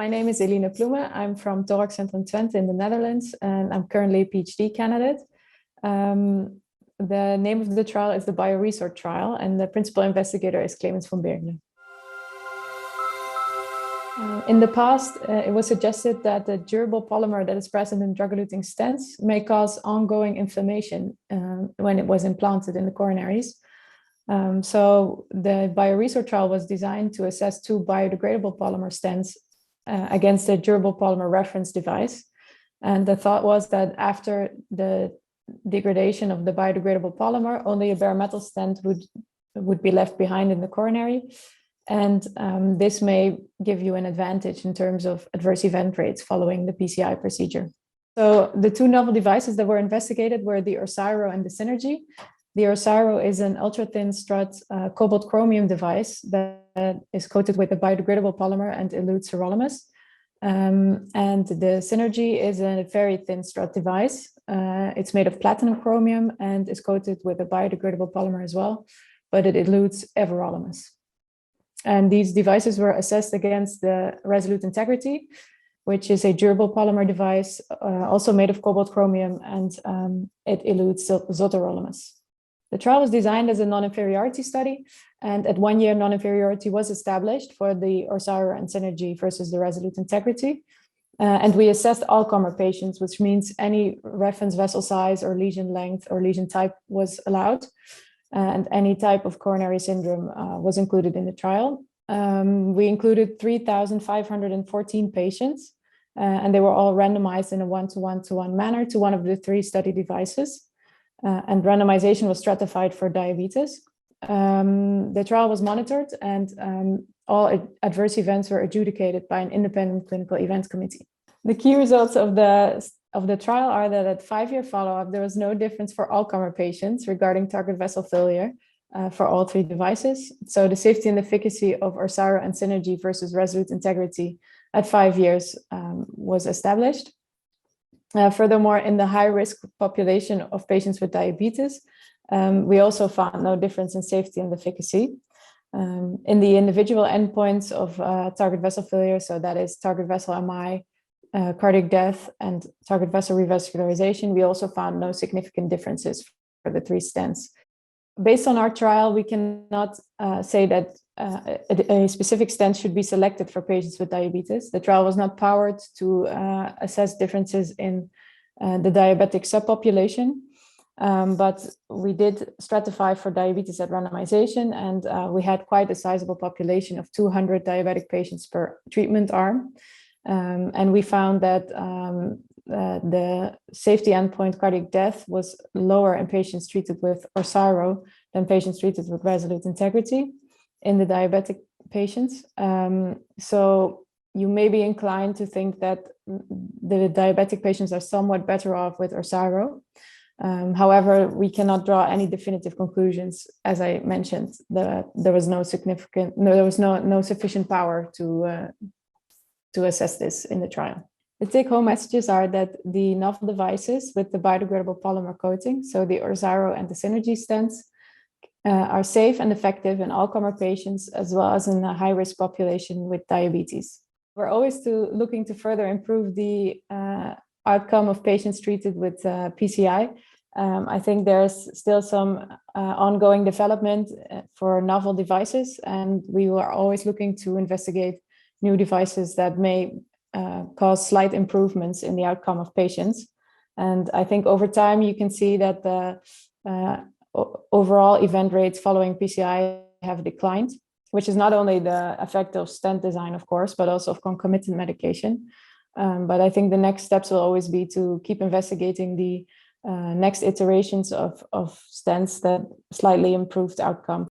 My name is Eline H Ploumen. I'm from Thoraxcentrum Twente in the Netherlands, and I'm currently a PhD candidate. The name of the trial is the BioResort trial, and the principal investigator is Clemens van Bergen. In the past, it was suggested that the durable polymer that is present in drug-eluting stents may cause ongoing inflammation when it was implanted in the coronaries. So the BioResort trial was designed to assess two biodegradable polymer stents against a durable polymer reference device. And the thought was that after the degradation of the biodegradable polymer, only a bare metal stent would be left behind in the coronary. And this may give you an advantage in terms of adverse event rates following the PCI procedure. So the two novel devices that were investigated were the Orsiro and the Synergy. The Orsiro is an ultrathin-strut cobalt chromium device that is coated with a biodegradable polymer and elutes sirolimus. And the Synergy is a very thin strut device. It's made of platinum chromium and is coated with a biodegradable polymer as well, but it elutes everolimus. And these devices were assessed against the Resolute Integrity, which is a durable polymer device, also made of cobalt chromium, and it elutes zoterolimus. The trial was designed as a non-inferiority study, and at 1 year, non-inferiority was established for the Orsiro and Synergy versus the Resolute Integrity. And we assessed all-comer patients, which means any reference vessel size or lesion length or lesion type was allowed. And any type of coronary syndrome was included in the trial. We included 3,514 patients, and they were all randomized in a 1-to-1-to-1 manner to one of the three study devices. And randomization was stratified for diabetes. The trial was monitored, and all adverse events were adjudicated by an independent clinical events committee. The key results of the trial are that at 5-year follow-up, there was no difference for all-comer patients regarding target vessel failure for all three devices. So the safety and efficacy of Orsiro and Synergy versus Resolute Integrity at 5 years was established. Furthermore, in the high-risk population of patients with diabetes, we also found no difference in safety and efficacy. In the individual endpoints of target vessel failure, so that is target vessel MI, cardiac death, and target vessel revascularization, we also found no significant differences for the three stents. Based on our trial, we cannot say that a specific stent should be selected for patients with diabetes. The trial was not powered to assess differences in the diabetic subpopulation, but we did stratify for diabetes at randomization, and we had quite a sizable population of 200 diabetic patients per treatment arm. And we found that the safety endpoint cardiac death was lower in patients treated with Orsiro than patients treated with Resolute Integrity in the diabetic patients. So you may be inclined to think that the diabetic patients are somewhat better off with Orsiro. However, we cannot draw any definitive conclusions. As I mentioned, there was no sufficient power to assess this in the trial. The take-home messages are that the novel devices with the biodegradable polymer coating, so the Orsiro and the Synergy stents, are safe and effective in all-comer patients as well as in a high-risk population with diabetes. We're always looking to further improve the outcome of patients treated with PCI. I think there's still some ongoing development for novel devices, and we are always looking to investigate new devices that may cause slight improvements in the outcome of patients. And I think over time, you can see that the overall event rates following PCI have declined, which is not only the effect of stent design, of course, but also of concomitant medication. But I think the next steps will always be to keep investigating the next iterations of stents that slightly improved outcome.